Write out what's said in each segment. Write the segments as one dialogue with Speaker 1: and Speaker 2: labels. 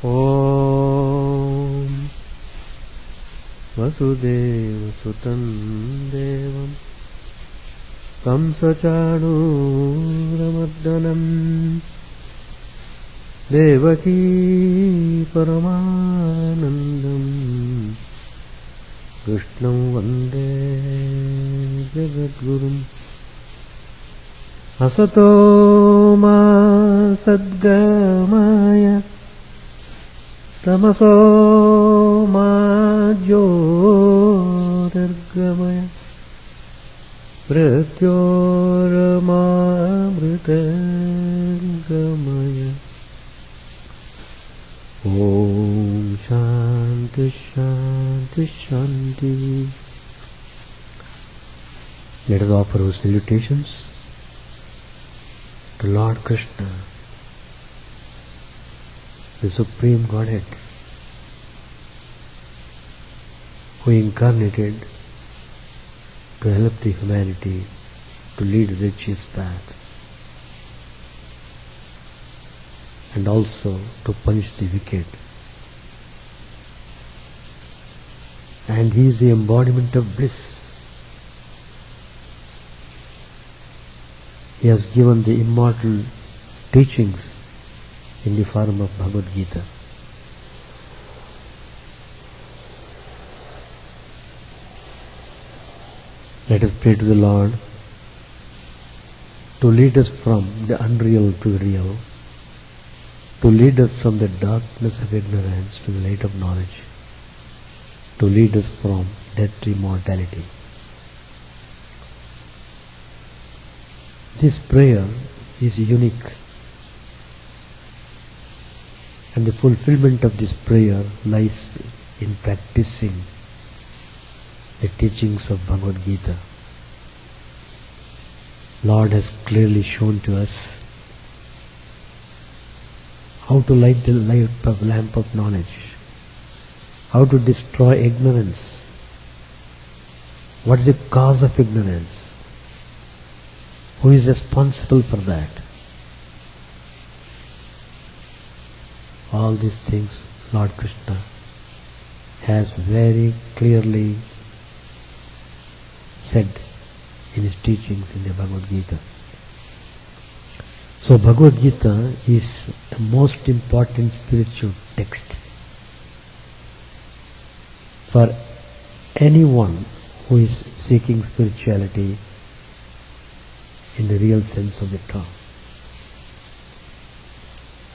Speaker 1: Om Vasudeva Sutam Devam Kamsachanuramardanam Devaki Paramanandam Krishnam Vande Jagadgurum Asato ma sadgamaya Tamaso ma jyotirgamaya Pratyoramamritangamaya Om Shanti Shanti Shanti. Let us offer our salutations to Lord Krishna, the Supreme Godhead, who incarnated to help the humanity to lead the righteous path and also to punish the wicked. And he is the embodiment of bliss. He has given the immortal teachings in the form of Bhagavad Gita. Let us pray to the Lord to lead us from the unreal to the real, to lead us from the darkness of ignorance to the light of knowledge, to lead us from death to immortality. This prayer is unique, and the fulfillment of this prayer lies in practicing the teachings of Bhagavad Gita. Lord has clearly shown to us how to light the lamp of knowledge, how to destroy ignorance, what is the cause of ignorance, who is responsible for that. All these things Lord Krishna has very clearly said in his teachings in the Bhagavad Gita. So Bhagavad Gita is the most important spiritual text for anyone who is seeking spirituality in the real sense of the term.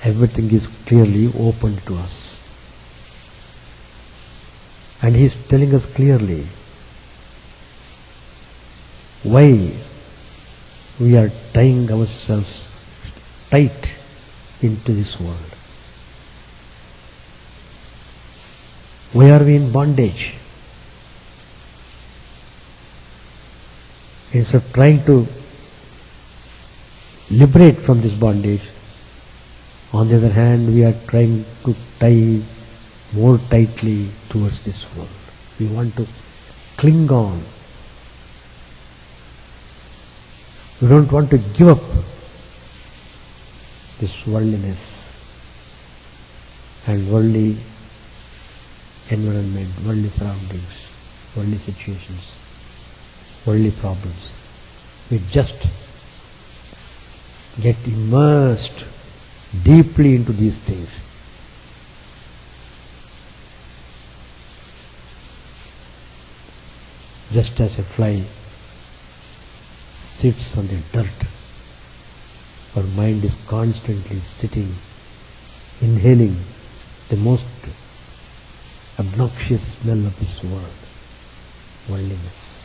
Speaker 1: Everything is clearly open to us. And he is telling us clearly why we are tying ourselves tight into this world. Why are we in bondage? Instead of trying to liberate from this bondage, on the other hand, we are trying to tie more tightly towards this world. We want to cling on. We don't want to give up this worldliness and worldly environment, worldly surroundings, worldly situations, worldly problems. We just get immersed deeply into these things. Just as a fly sits on the dirt, our mind is constantly sitting, inhaling the most obnoxious smell of this world, worldliness.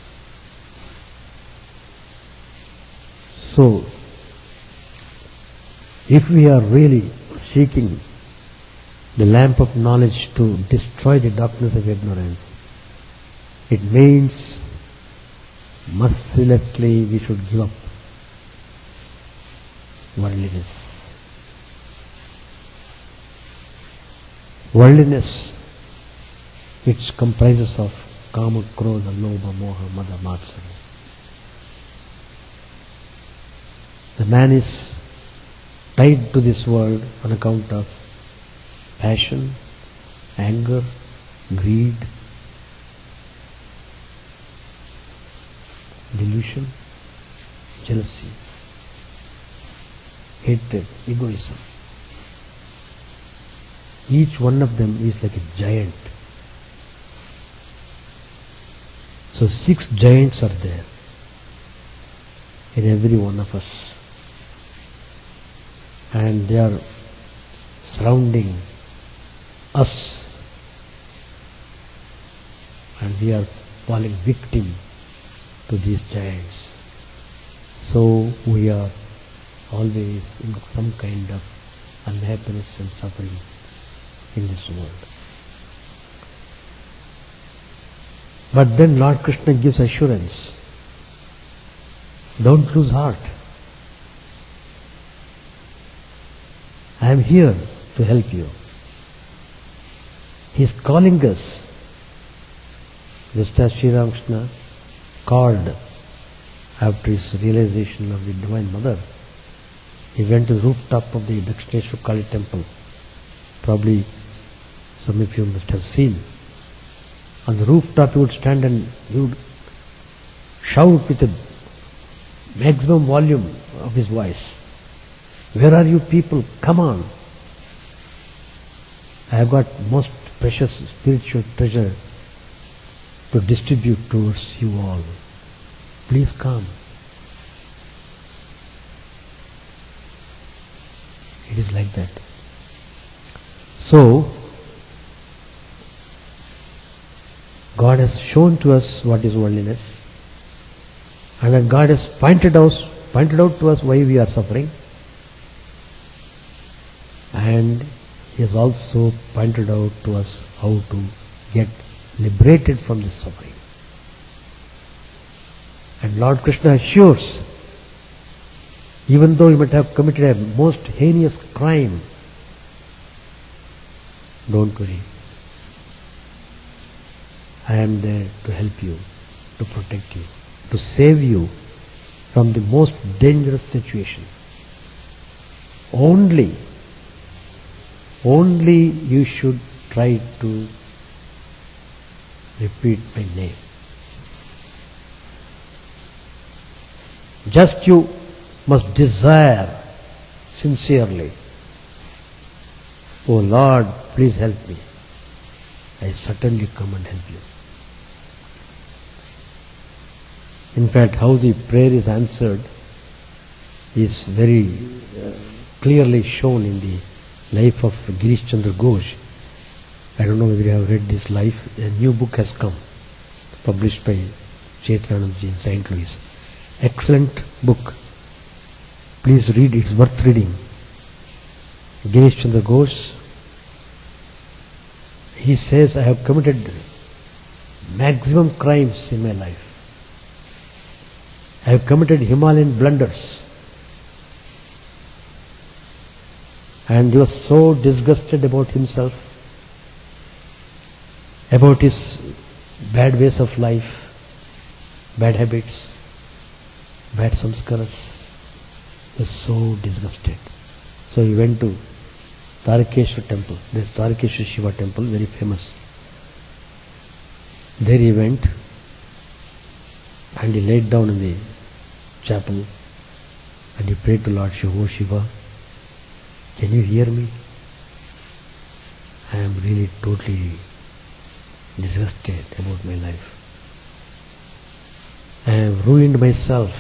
Speaker 1: So, if we are really seeking the lamp of knowledge to destroy the darkness of ignorance, it means mercilessly we should give up worldliness. Worldliness, which comprises of kama, krodha, lobha, moha, mada, matsarya. The man is tied to this world on account of passion, anger, greed, delusion, jealousy, hatred, egoism. Each one of them is like a giant. So 6 giants are there in every one of us. And they are surrounding us. And we are falling victim to these giants. So we are always in some kind of unhappiness and suffering in this world. But then Lord Krishna gives assurance. Don't lose heart. I am here to help you. He is calling us, just as Sri Ramakrishna called after his realization of the Divine Mother. He went to the rooftop of the Dakshineshwar Kali temple. Probably some of you must have seen. On the rooftop he would stand and he would shout with a maximum volume of his voice. Where are you people? Come on. I have got most precious spiritual treasure to distribute towards you all. Please come. It is like that. So, God has shown to us what is worldliness, and then God has pointed out to us why we are suffering, and He has also pointed out to us how to get liberated from this suffering. And Lord Krishna assures, even though you might have committed a most heinous crime, don't worry. I am there to help you, to protect you, to save you from the most dangerous situation. Only you should try to repeat my name. Just you must desire sincerely, "Oh Lord, please help me." I certainly come and help you. In fact, how the prayer is answered is very clearly shown in the life of Girish Chandra Ghosh. I don't know whether you have read this life. A new book has come, published by Chaitanya in St. Louis. Excellent book. Please read it. It's worth reading. Girish Chandra Ghosh, he says, I have committed maximum crimes in my life. I have committed Himalayan blunders. And he was so disgusted about himself, about his bad ways of life, bad habits, bad samskaras. He was so disgusted. So he went to Tarakeshwar temple. There is Tarakeshwar Shiva temple, very famous. There he went and he laid down in the chapel and he prayed to Lord Shiva, "Oh Shiva, can you hear me? I am really totally disgusted about my life. I have ruined myself.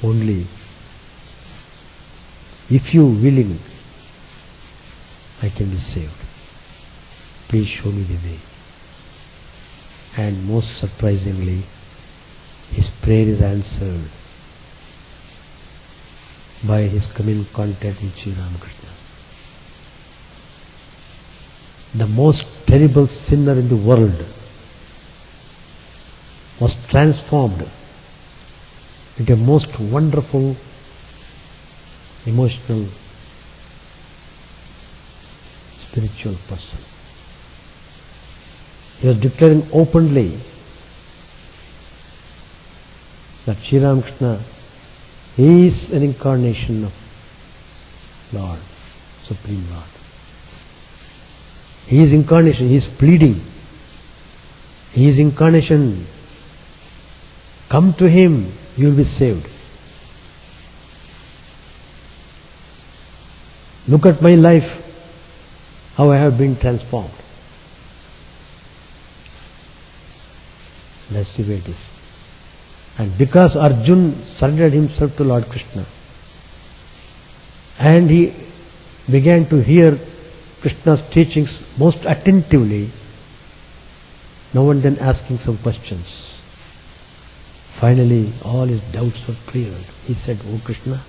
Speaker 1: Only if you willing, I can be saved. Please show me the way." And most surprisingly, his prayer is answered by his coming in contact with Sri Ramakrishna. The most terrible sinner in the world was transformed into a most wonderful, emotional, spiritual person. He was declaring openly that Sri Ramakrishna is an incarnation of Lord, Supreme Lord. He is incarnation, he is pleading. He is incarnation. Come to him, you will be saved. Look at my life, how I have been transformed. That's the way it is. And because Arjun surrendered himself to Lord Krishna, and he began to hear Krishna's teachings most attentively, now and then asking some questions. Finally, all his doubts were cleared. He said, "Oh Krishna,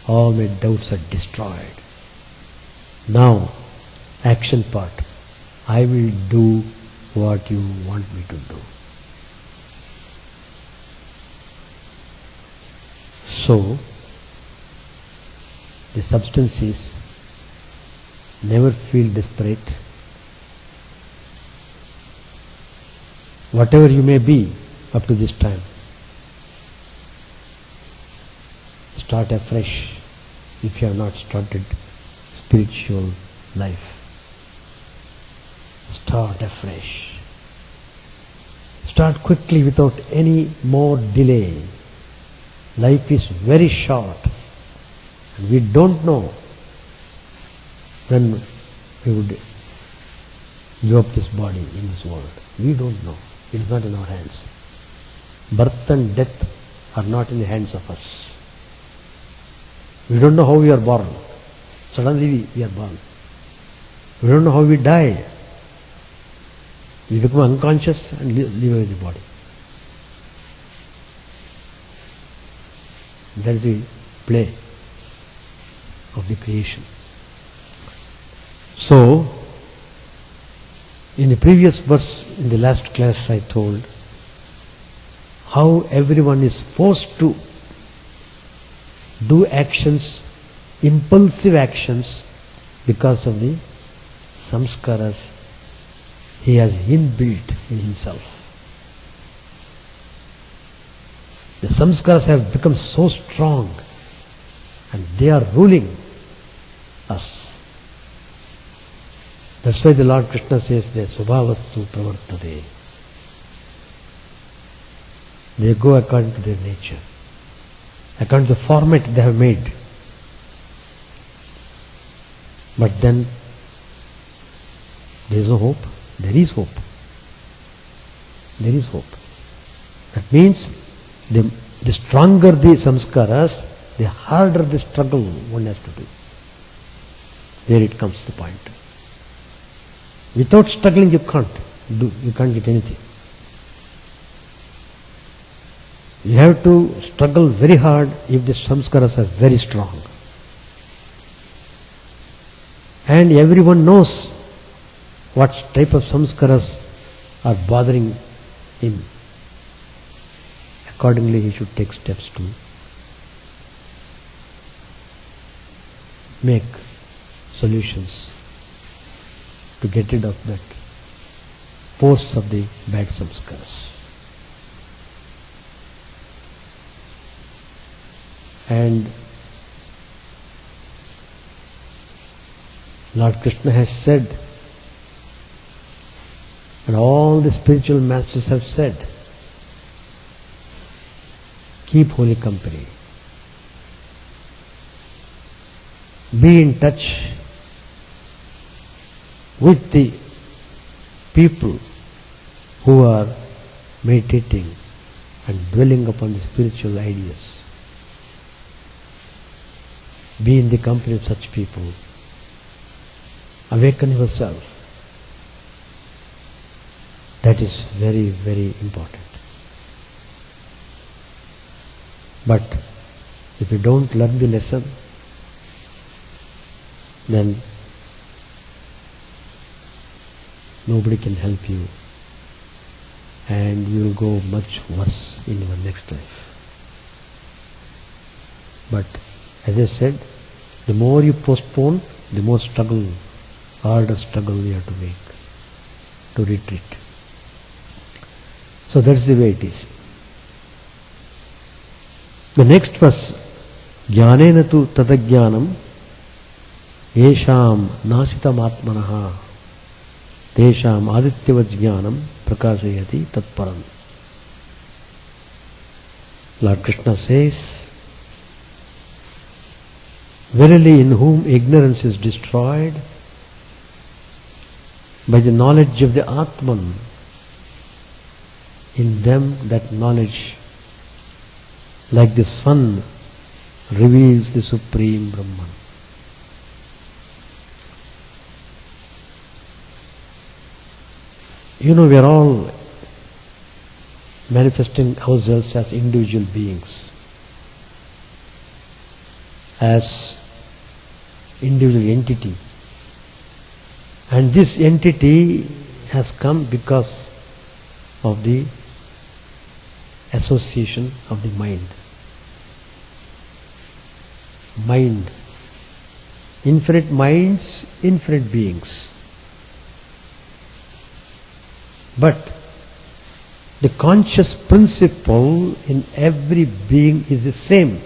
Speaker 1: all my doubts are destroyed. Now, action part. I will do what you want me to do." So, the substances never feel desperate. Whatever you may be up to this time, start afresh if you have not started spiritual life. Start afresh. Start quickly without any more delay. Life is very short and we don't know when we would give up this body in this world. We don't know. It is not in our hands. Birth and death are not in the hands of us. We don't know how we are born. Suddenly we are born. We don't know how we die. We become unconscious and leave away the body. That is the play of the creation. So, in the previous verse, in the last class I told how everyone is forced to do actions, impulsive actions, because of the samskaras he has inbuilt in himself. The samskaras have become so strong and they are ruling us. That's why the Lord Krishna says that Svabhavastu pravartate. They go according to their nature, according to the format they have made. But then there is no hope. There is hope. There is hope. That means the stronger the samskaras, the harder the struggle one has to do. There it comes to the point. Without struggling you can't get anything. You have to struggle very hard if the samskaras are very strong. And everyone knows what type of samskaras are bothering him. Accordingly, he should take steps to make solutions to get rid of that force of the bad samskaras. And Lord Krishna has said, and all the spiritual masters have said, keep holy company. Be in touch with the people who are meditating and dwelling upon the spiritual ideas. Be in the company of such people. Awaken yourself. That is very, very important. But if you don't learn the lesson, then nobody can help you and you will go much worse in your next life. But as I said, the more you postpone, the more struggle, harder struggle you have to make to retreat. So that's the way it is. The next verse, Jnanena tu tadajnanam Yesham nasitam atmanaha tesham adityavat jnanam prakashayati tatparam. Lord Krishna says, verily in whom ignorance is destroyed, by the knowledge of the Atman, in them that knowledge, like the sun, reveals the Supreme Brahman. You know, we are all manifesting ourselves as individual beings, as individual entity. And this entity has come because of the association of the mind. Mind. Infinite minds, infinite beings. But the conscious principle in every being is the same.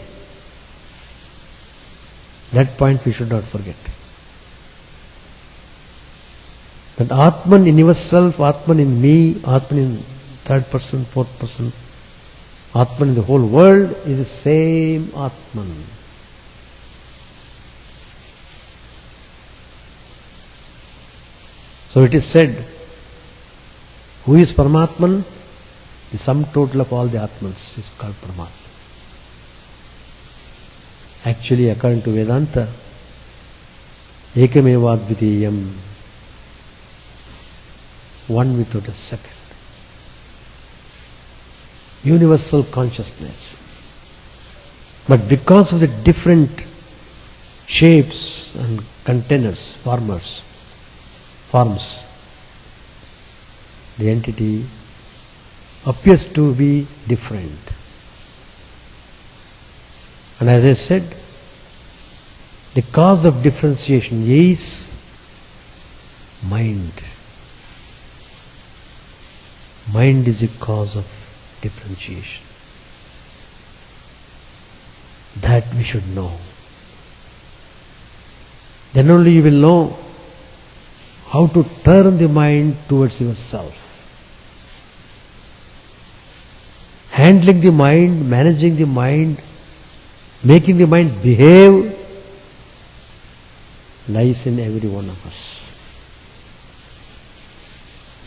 Speaker 1: That point we should not forget. That Atman in yourself, Atman in me, Atman in third person, fourth person, Atman in the whole world is the same Atman. So it is said, who is Paramatman? The sum total of all the Atmans is called Paramatman. Actually, according to Vedanta, Ekameva Advitiyam, one without a second. Universal consciousness. But because of the different shapes and containers, forms, the entity appears to be different. And as I said, the cause of differentiation is mind. Mind is the cause of differentiation. That we should know. Then only you will know how to turn the mind towards yourself. Handling the mind, managing the mind, making the mind behave lies in every one of us.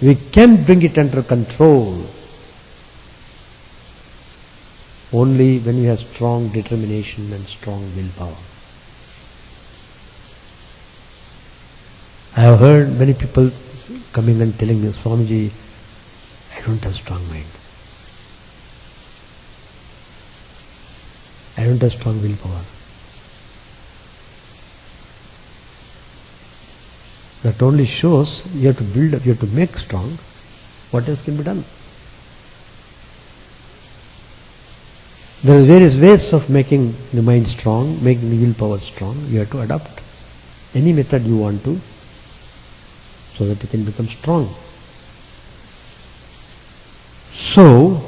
Speaker 1: We can bring it under control only when we have strong determination and strong willpower. I have heard many people coming and telling me, Swamiji, I don't have strong mind. I don't have strong willpower. That only shows you have to build up, you have to make strong. What else can be done? There are various ways of making the mind strong, making the willpower strong. You have to adopt any method you want to, so that it can become strong. So,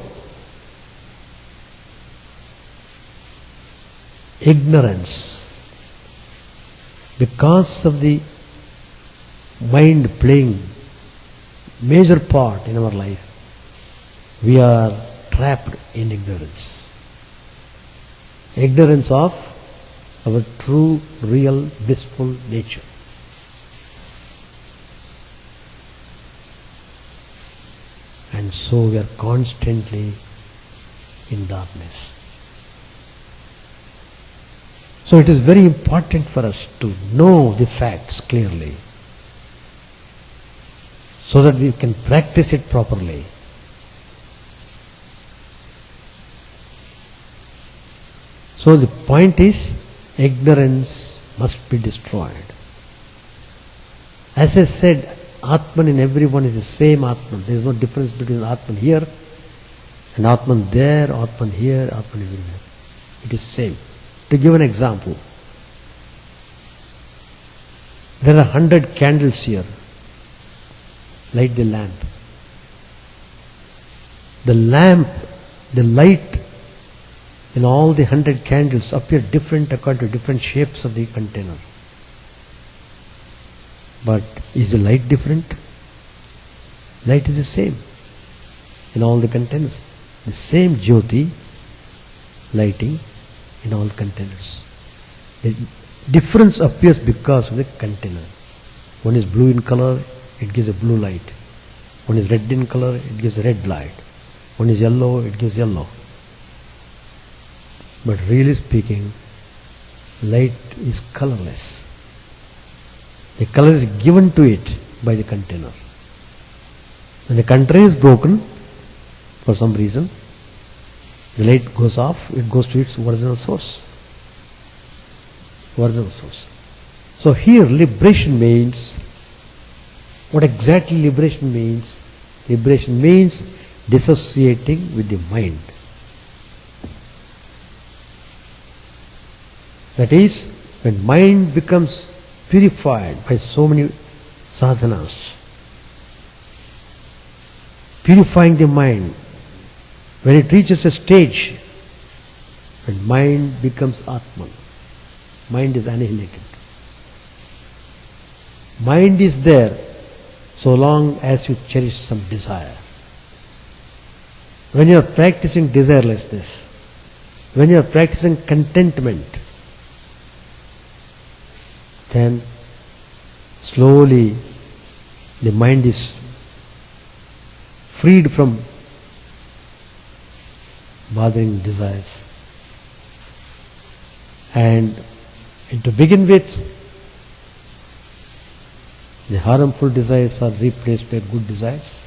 Speaker 1: ignorance, because of the mind playing major part in our life, we are trapped in ignorance. Ignorance of our true, real, blissful nature. And so we are constantly in darkness. So it is very important for us to know the facts clearly, so that we can practice it properly. So the point is, ignorance must be destroyed. As I said, Atman in everyone is the same Atman. There is no difference between Atman here and Atman there, Atman here, Atman everywhere. It is same. To give an example, there are 100 candles here. Light the lamp. The lamp, the light in all the 100 candles appear different according to different shapes of the container. But is the light different? Light is the same in all the containers. The same Jyoti lighting in all containers. The difference appears because of the container. One is blue in color, it gives a blue light. One is red in color, it gives a red light. One is yellow, it gives yellow. But really speaking, light is colorless. The color is given to it by the container. When the container is broken, for some reason, the light goes off, it goes to its original source. Original source. So here liberation means, what exactly liberation means? Liberation means dissociating with the mind. That is, when mind becomes purified by so many sadhanas, purifying the mind, when it reaches a stage when mind becomes Atman, mind is annihilated. Mind is there so long as you cherish some desire. When you are practicing desirelessness, when you are practicing contentment, then slowly the mind is freed from bothering desires. And to begin with, the harmful desires are replaced by good desires.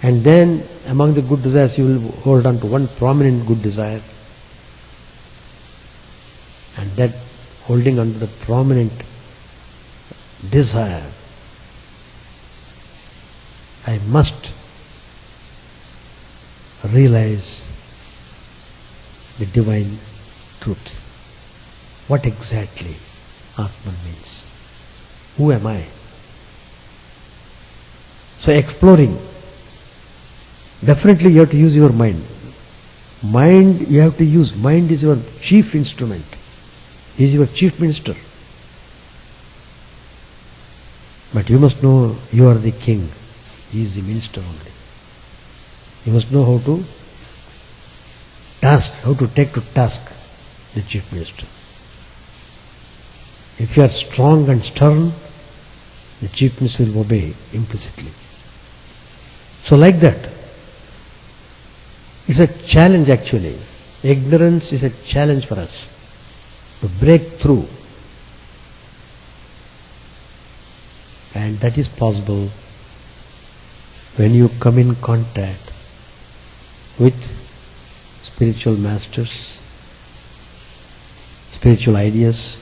Speaker 1: And then among the good desires you will hold on to one prominent good desire. And that holding on to the prominent desire, I must realize the divine truth. What exactly Atman means? Who am I? So exploring, definitely you have to use your mind. Mind you have to use. Mind is your chief instrument. He is your chief minister. But you must know you are the king. He is the minister only. You must know how to take to task the chief minister. If you are strong and stern, the chief minister will obey implicitly. So like that, it's a challenge actually. Ignorance is a challenge for us to break through. And that is possible when you come in contact with spiritual masters, spiritual ideas,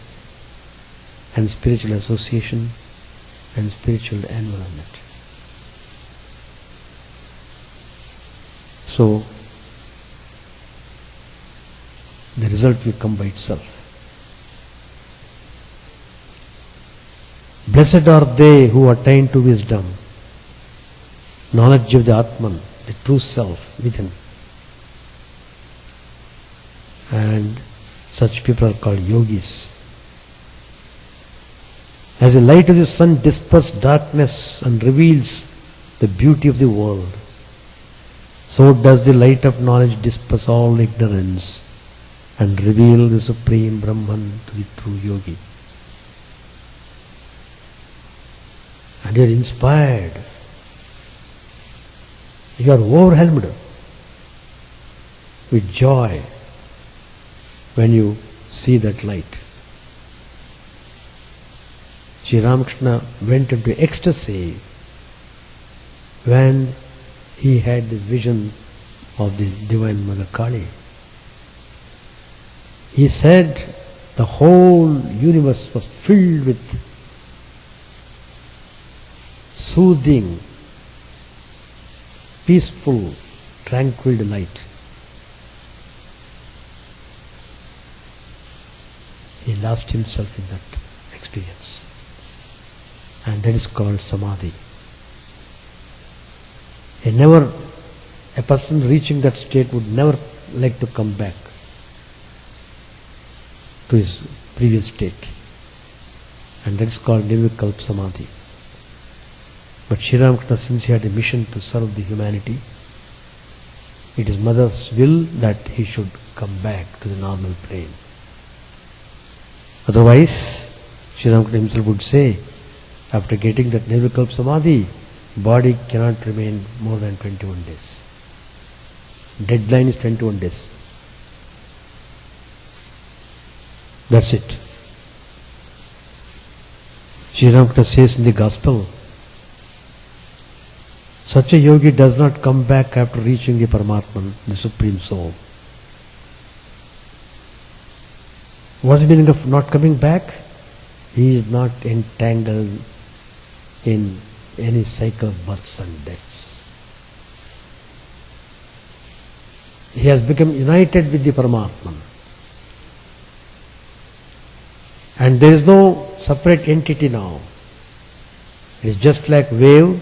Speaker 1: and spiritual association, and spiritual environment. So, the result will come by itself. Blessed are they who attain to wisdom, knowledge of the Atman, the true self within. And such people are called yogis. As the light of the sun disperses darkness and reveals the beauty of the world, so does the light of knowledge disperse all ignorance and reveal the supreme Brahman to the true yogi. And you are inspired. You are overwhelmed with joy when you see that light. Sri Ramakrishna went into ecstasy when he had the vision of the Divine Mother Kali. He said the whole universe was filled with soothing, peaceful, tranquil delight. He lost himself in that experience. And that is called samadhi. A person reaching that state would never like to come back to his previous state. and that is called Nirvikalpa Samadhi. But Sri Ramakrishna, since he had a mission to serve the humanity, it is Mother's will that he should come back to the normal plane. Otherwise, Sri Ramakrishna himself would say, after getting that Nirvikalpa Samadhi, body cannot remain more than 21 days. Deadline is 21 days. That's it. Sri Ramakrishna says in the Gospel, such a yogi does not come back after reaching the Paramatman, the Supreme Soul. What is the meaning of not coming back? He is not entangled in any cycle of births and deaths. He has become united with the Paramatman. And there is no separate entity now. It is just like wave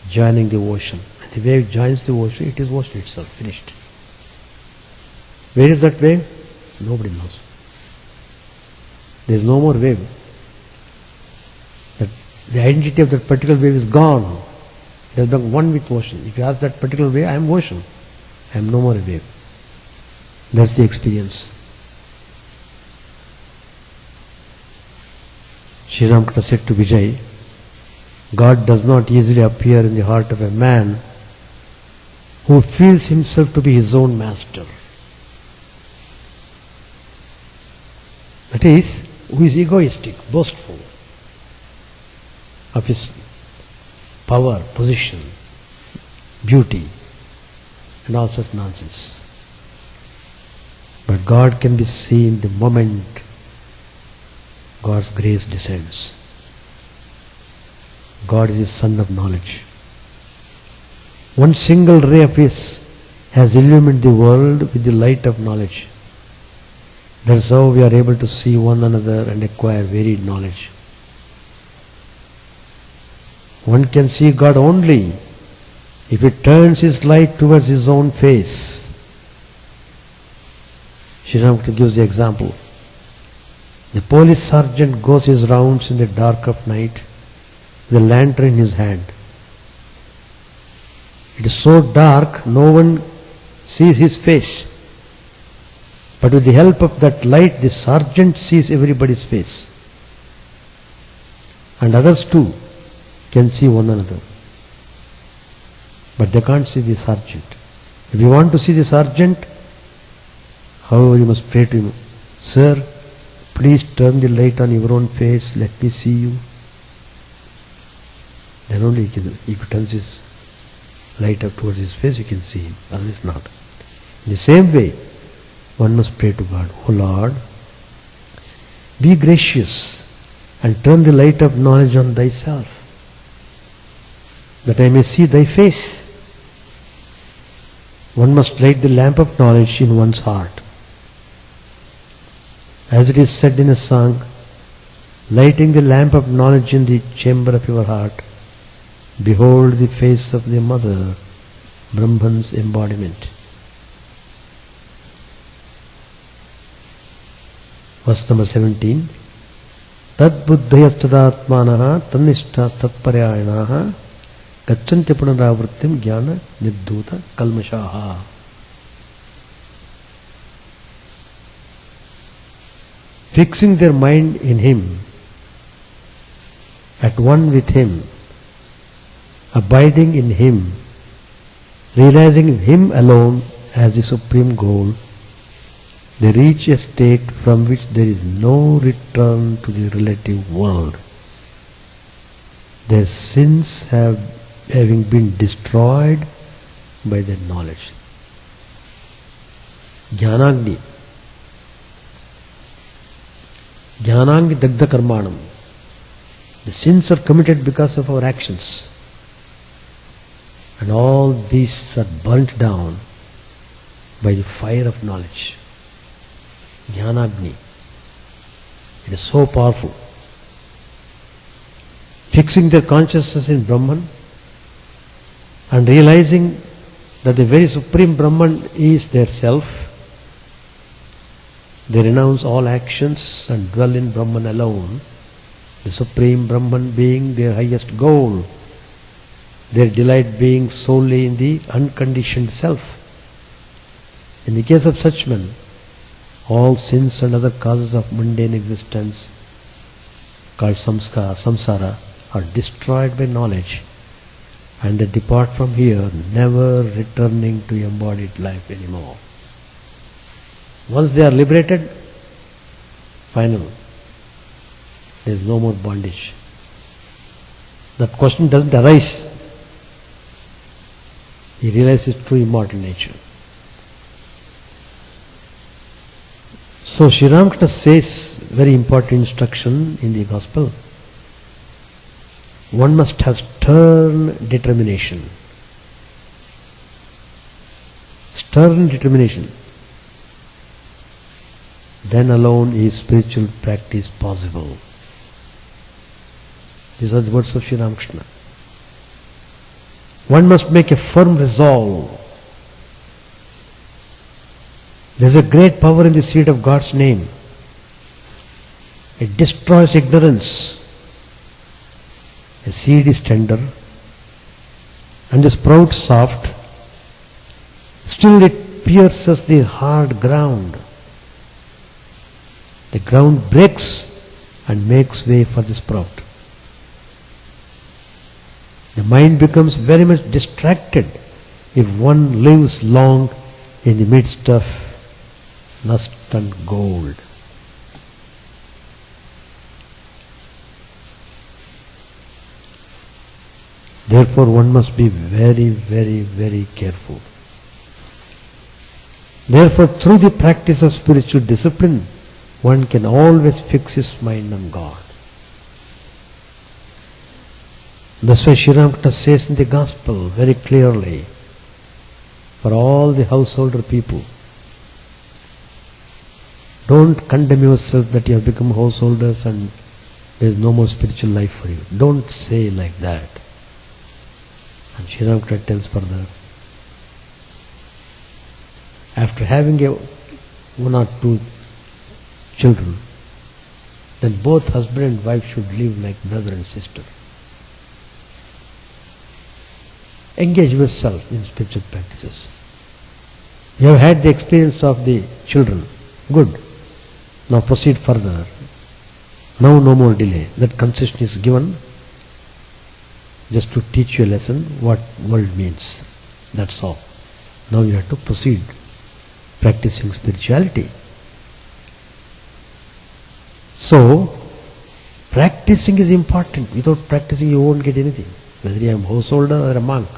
Speaker 1: joining the ocean. And the wave joins the ocean, it is ocean itself, finished. Where is that wave? Nobody knows. There is no more wave. The identity of that particular wave is gone. It has become one with ocean. If you ask that particular wave, I am ocean. I am no more a wave. That's the experience. Sri Ramakrishna said to Vijay, God does not easily appear in the heart of a man who feels himself to be his own master. That is, who is egoistic, boastful of his power, position, beauty, and all such nonsense. But God can be seen the moment God's grace descends. God is the Sun of knowledge. One single ray of His has illuminated the world with the light of knowledge. That's how we are able to see one another and acquire varied knowledge. One can see God only if he turns his light towards his own face. Sri Ramakrishna gives the example. The police sergeant goes his rounds in the dark of night with a lantern in his hand. It is so dark, no one sees his face. But with the help of that light, the sergeant sees everybody's face. And others too can see one another. But they can't see the sergeant. If you want to see the sergeant, however, you must pray to him, Sir, please turn the light on your own face, let me see you. Then only he can, if he turns his light up towards his face, you can see him, otherwise not. In the same way, one must pray to God, O Lord, be gracious and turn the light of knowledge on thyself, that I may see thy face. One must light the lamp of knowledge in one's heart. As it is said in a song, lighting the lamp of knowledge in the chamber of your heart, behold the face of the Mother, Brahman's embodiment. Verse number 17. Tad buddhayastadatmanaha tanishta tatparyayanaha gachanti punaravrittim jnana nirdhuta kalmashaha. Fixing their mind in Him, at one with Him, abiding in Him, realizing Him alone as the supreme goal, they reach a state from which there is no return to the relative world. Their sins having been destroyed by their knowledge. Jnanagni. Jnanagni dagdha karmanam. The sins are committed because of our actions. And all these are burnt down by the fire of knowledge. Jnanagni. It is so powerful. Fixing their consciousness in Brahman and realizing that the very supreme Brahman is their self, they renounce all actions and dwell in Brahman alone, the Supreme Brahman being their highest goal, their delight being solely in the unconditioned self. In the case of such men, all sins and other causes of mundane existence called samsara are destroyed by knowledge, and they depart from here never returning to embodied life anymore. Once they are liberated, final. There is no more bondage. That question doesn't arise. He realizes true immortal nature. So Sri Ramakrishna says very important instruction in the gospel. One must have stern determination. Stern determination. Then alone is spiritual practice possible. These are the words of Sri Ramakrishna. One must make a firm resolve. There is a great power in the seed of God's name. It destroys ignorance. A seed is tender and the sprout soft. Still it pierces the hard ground. The ground breaks and makes way for the sprout. The mind becomes very much distracted if one lives long in the midst of lust and gold. Therefore one must be very, very, very careful. Therefore through the practice of spiritual discipline, one can always fix his mind on God. That's why Sri Ramakrishna says in the gospel very clearly, for all the householder people, don't condemn yourself that you have become householders and there is no more spiritual life for you. Don't say like that. And Sri Ramakrishna tells further, after having one or two children, then both husband and wife should live like brother and sister. Engage yourself in spiritual practices. You have had the experience of the children. Good. Now proceed further. Now no more delay. That concession is given just to teach you a lesson what world means. That's all. Now you have to proceed practicing spirituality. So, practicing is important. Without practicing you won't get anything. Whether you are a householder or a monk.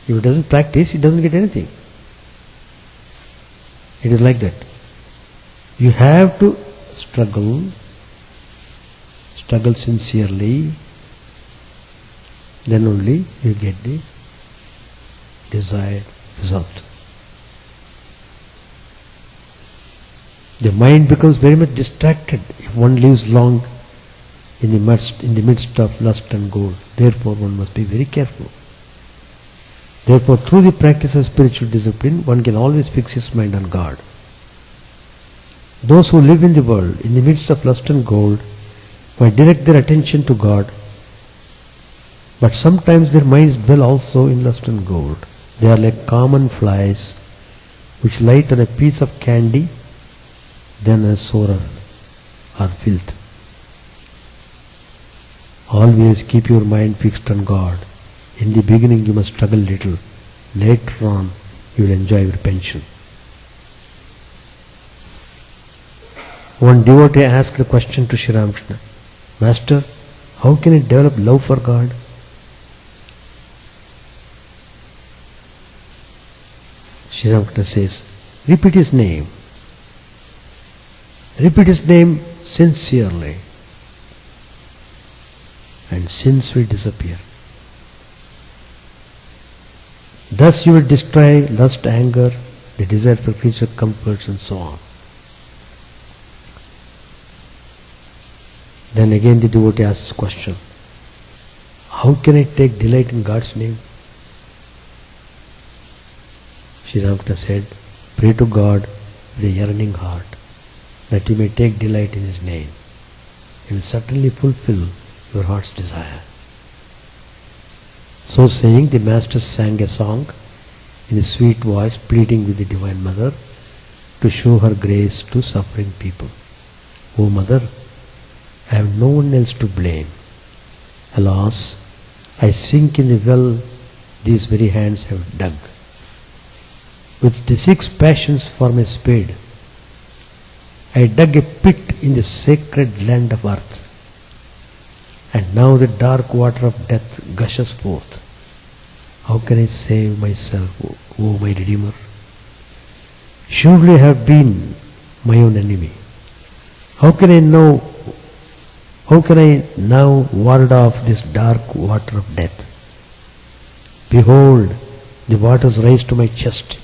Speaker 1: If he doesn't practice, he doesn't get anything. It is like that. You have to struggle sincerely, then only you get the desired result. The mind becomes very much distracted if one lives long in the midst of lust and gold. Therefore one must be very careful. Therefore through the practice of spiritual discipline one can always fix his mind on God. Those who live in the world in the midst of lust and gold might direct their attention to God, but sometimes their minds dwell also in lust and gold. They are like common flies which light on a piece of candy, then a sore or filth. Always keep your mind fixed on God. In the beginning you must struggle little. Later on you will enjoy your pension. One devotee asked a question to Sri Ramakrishna, Master, how can I develop love for God? Sri Ramakrishna says, repeat his name. Repeat his name sincerely, and sins will disappear. Thus you will destroy lust, anger, the desire for creature comforts and so on. Then again the devotee asks question, how can I take delight in God's name? Sri Ramakrishna said, pray to God with a yearning heart, that you may take delight in His name. and will certainly fulfill your heart's desire. So saying, the Master sang a song in a sweet voice, pleading with the Divine Mother to show her grace to suffering people. O Mother, I have no one else to blame. Alas, I sink in the well these very hands have dug. With the 6 passions for my spade, I dug a pit in the sacred land of earth, and now the dark water of death gushes forth. How can I save myself, O my Redeemer? Surely I have been my own enemy. How can I now ward off this dark water of death? Behold, the waters rise to my chest.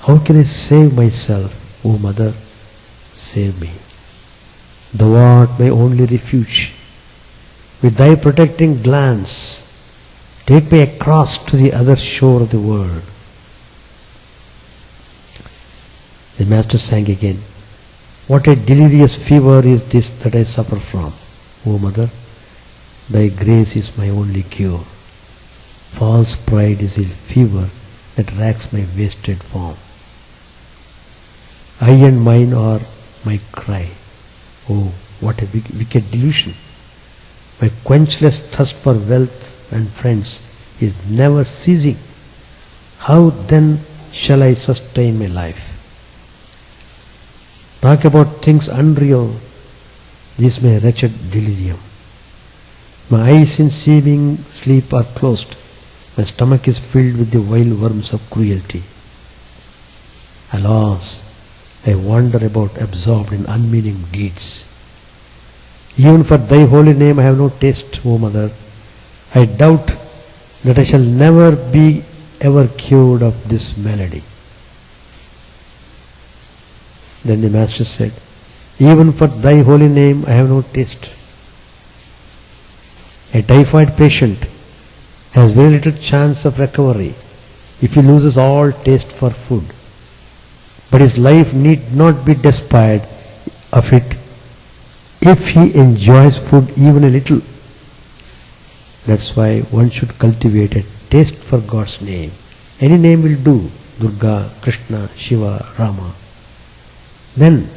Speaker 1: How can I save myself, O Mother? Save me. Thou art my only refuge. With thy protecting glance, take me across to the other shore of the world. The Master sang again, what a delirious fever is this that I suffer from, O Mother, thy grace is my only cure. False pride is a fever that racks my wasted form. I and mine are my cry. Oh, what a wicked delusion. My quenchless thirst for wealth and friends is never ceasing. How then shall I sustain my life? Talk about things unreal. This is my wretched delirium. My eyes in seeming sleep are closed. My stomach is filled with the vile worms of cruelty. Alas, I wander about absorbed in unmeaning deeds. Even for thy holy name I have no taste, O Mother. I doubt that I shall never be ever cured of this malady. Then the Master said, even for thy holy name I have no taste. A typhoid patient has very little chance of recovery if he loses all taste for food. But his life need not be despaired of it if he enjoys food even a little. That's why one should cultivate a taste for God's name. Any name will do, Durga, Krishna, Shiva, Rama. Then,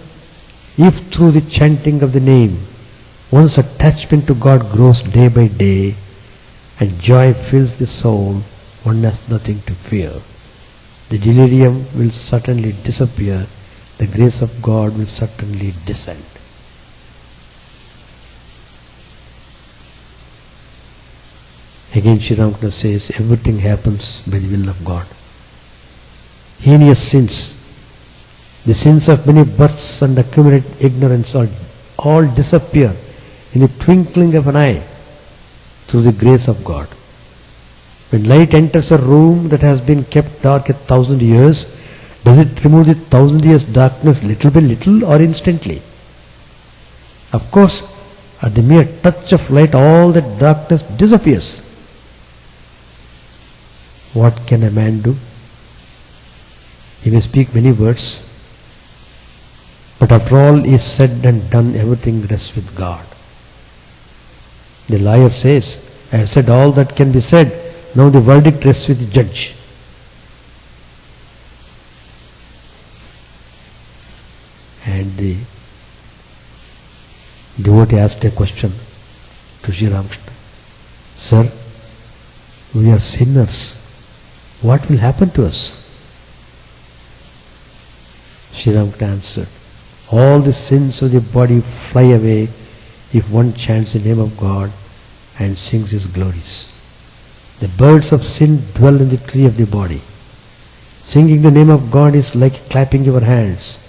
Speaker 1: if through the chanting of the name, one's attachment to God grows day by day, and joy fills the soul, one has nothing to fear. The delirium will certainly disappear, the grace of God will certainly descend. Again Sri Ramakrishna says, everything happens by the will of God. Heinous sins, the sins of many births and accumulated ignorance all disappear in the twinkling of an eye through the grace of God. When light enters a room that has been kept dark 1,000 years, does it remove the 1,000 years darkness little by little or instantly? Of course, at the mere touch of light all that darkness disappears. What can a man do? He may speak many words, but after all is said and done, everything rests with God. The lawyer says, I have said all that can be said, now the verdict rests with the judge. And the devotee asked a question to Sri Ramakrishna. Sir, we are sinners. What will happen to us? Sri Ramakrishna answered, all the sins of the body fly away if one chants the name of God and sings His glories. The birds of sin dwell in the tree of the body. Singing the name of God is like clapping your hands.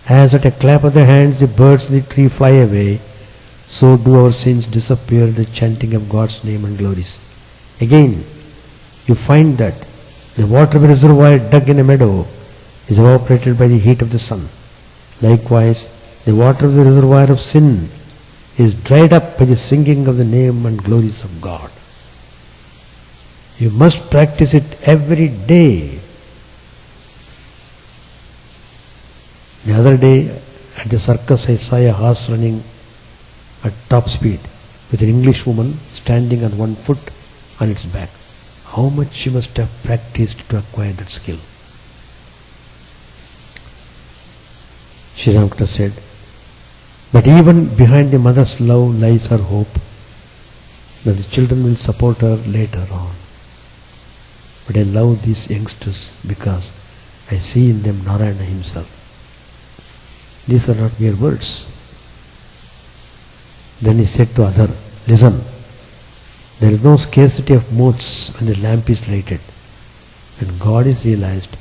Speaker 1: As at a clap of the hands the birds in the tree fly away, so do our sins disappear in the chanting of God's name and glories. Again, you find that the water of a reservoir dug in a meadow is evaporated by the heat of the sun. Likewise, the water of the reservoir of sin is dried up by the singing of the name and glories of God. You must practice it every day. The other day at the circus I saw a horse running at top speed with an English woman standing on one foot on its back. How much she must have practiced to acquire that skill. Sri Ramakrishna said, but even behind the mother's love lies her hope that the children will support her later on. But I love these youngsters because I see in them Narayana himself. These are not mere words. Then he said to other, listen, there is no scarcity of motes when the lamp is lighted. When God is realized,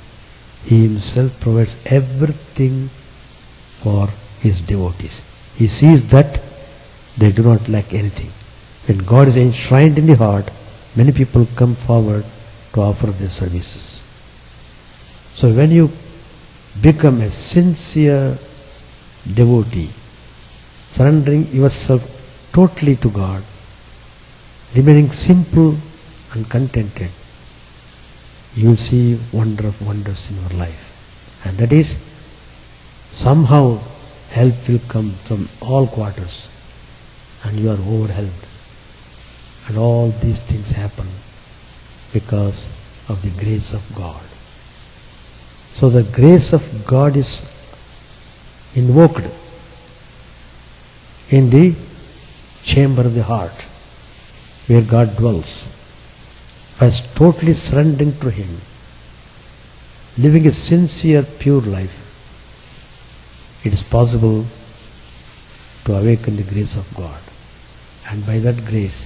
Speaker 1: He Himself provides everything for His devotees. He sees that they do not lack anything. When God is enshrined in the heart, many people come forward to offer their services. So when you become a sincere devotee, surrendering yourself totally to God, remaining simple and contented, you will see wonder of wonders in your life. And that is, somehow help will come from all quarters and you are overwhelmed. And all these things happen because of the grace of God. So the grace of God is invoked in the chamber of the heart where God dwells. By totally surrendering to Him, living a sincere, pure life, it is possible to awaken the grace of God. And by that grace,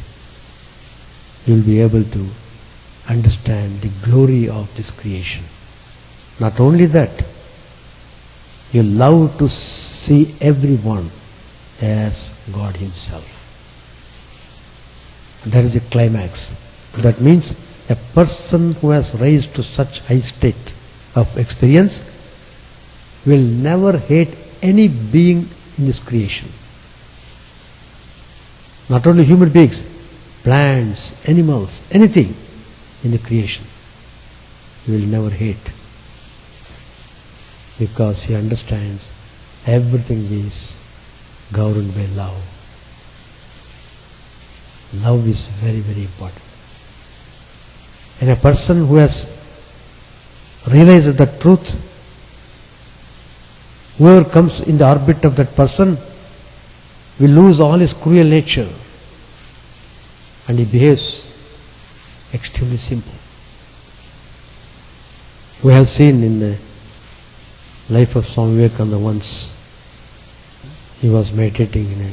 Speaker 1: you will be able to understand the glory of this creation. Not only that, you love to see everyone as God Himself. That is the climax. That means a person who has raised to such high state of experience will never hate any being in this creation. Not only human beings, plants, animals, anything in the creation, he will never hate, because he understands everything is governed by love. Love is very, very important. And a person who has realized the truth, whoever comes in the orbit of that person will lose all his cruel nature and he behaves extremely simple. We have seen in the life of Swami Vivekananda once, he was meditating in a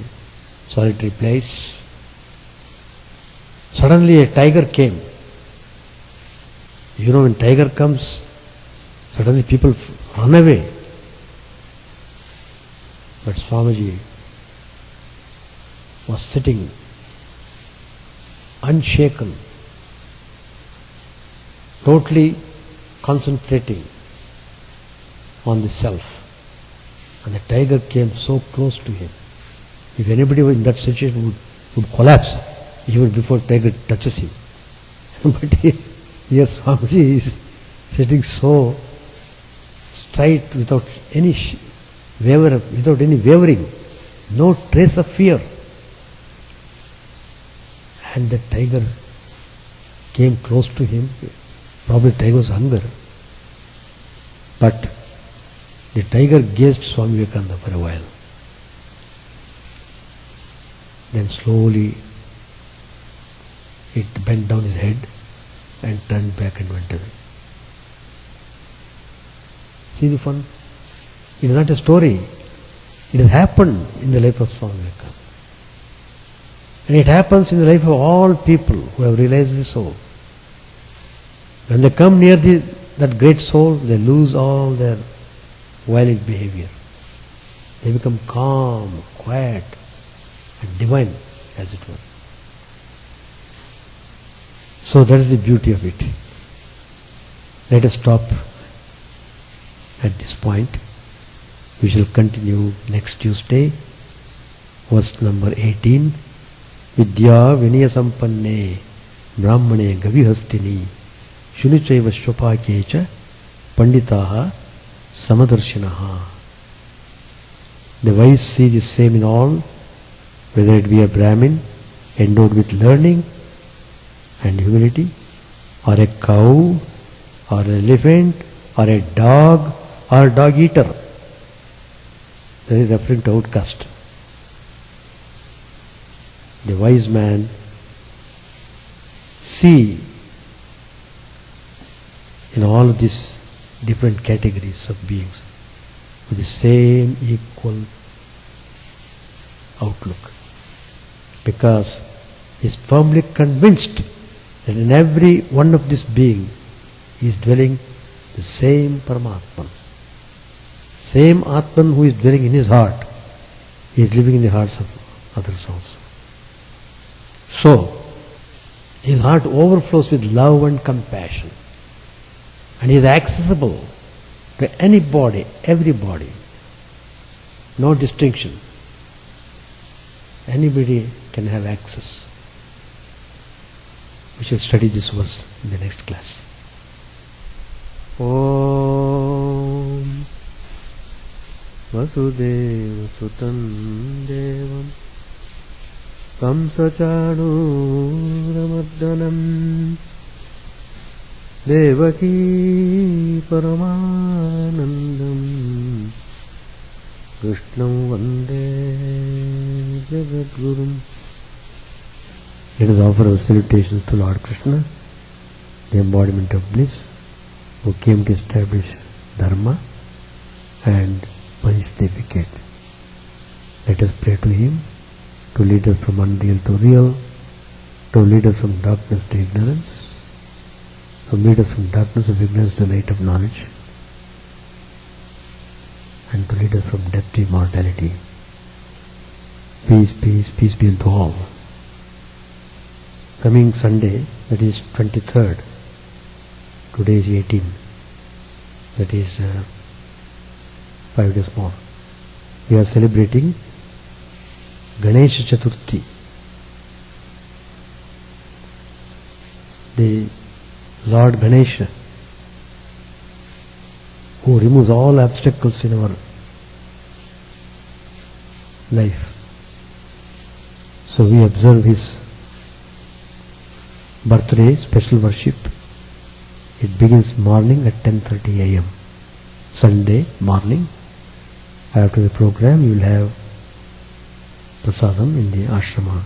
Speaker 1: solitary place. Suddenly a tiger came. You know, when tiger comes, suddenly people run away. But Swamiji was sitting unshaken, totally concentrating on the self. And the tiger came so close to him. If anybody in that situation would collapse even before tiger touches him. But here Swamiji is sitting so straight without any wavering, no trace of fear. And the tiger came close to him. Probably tiger was hunger. But the tiger gazed Swami Vivekananda for a while. Then slowly it bent down his head and turned back and went away. See the fun? It is not a story. It has happened in the life of Swami Vivekananda. And it happens in the life of all people who have realized the soul. When they come near that great soul, they lose all their violent behavior. They become calm, quiet, and divine, as it were. So that is the beauty of it. Let us stop at this point. We shall continue next Tuesday, verse number 18. Vidya vinaya sampanne brahmane gavihastini shunichaiva shvapakecha panditaha samadarshinaha. The wise see the same in all, whether it be a Brahmin endowed with learning and humility, or a cow, or an elephant, or a dog, or a dog eater. That is referring to outcast. The wise man see in all of these different categories of beings with the same equal outlook, because he is firmly convinced that in every one of this being is dwelling the same Paramatman. Same Atman who is dwelling in his heart, he is living in the hearts of others also. So, his heart overflows with love and compassion, and he is accessible to anybody, everybody, no distinction. Anybody can have access. We shall study this verse in the next class. Om Vasudeva Sutam Devam Kamsachanuramardanam Devaki Paramanandam Krishnam Vande Jagadgurum. Let us offer our salutations to Lord Krishna, the embodiment of bliss, who came to establish Dharma and pontificate. Let us pray to him to lead us from unreal to real, to lead us from darkness to ignorance, to lead us from darkness of ignorance to the light of knowledge, and to lead us from death to immortality. Peace, peace, peace be unto all. Coming Sunday, that is 23rd, today is 18, that is 5 days more. We are celebrating Ganesha Chaturthi, the Lord Ganesha, who removes all obstacles in our life. So we observe his birthday special worship. It begins morning at 10:30 a.m. Sunday morning. After the program you will have prasadam in the ashrama.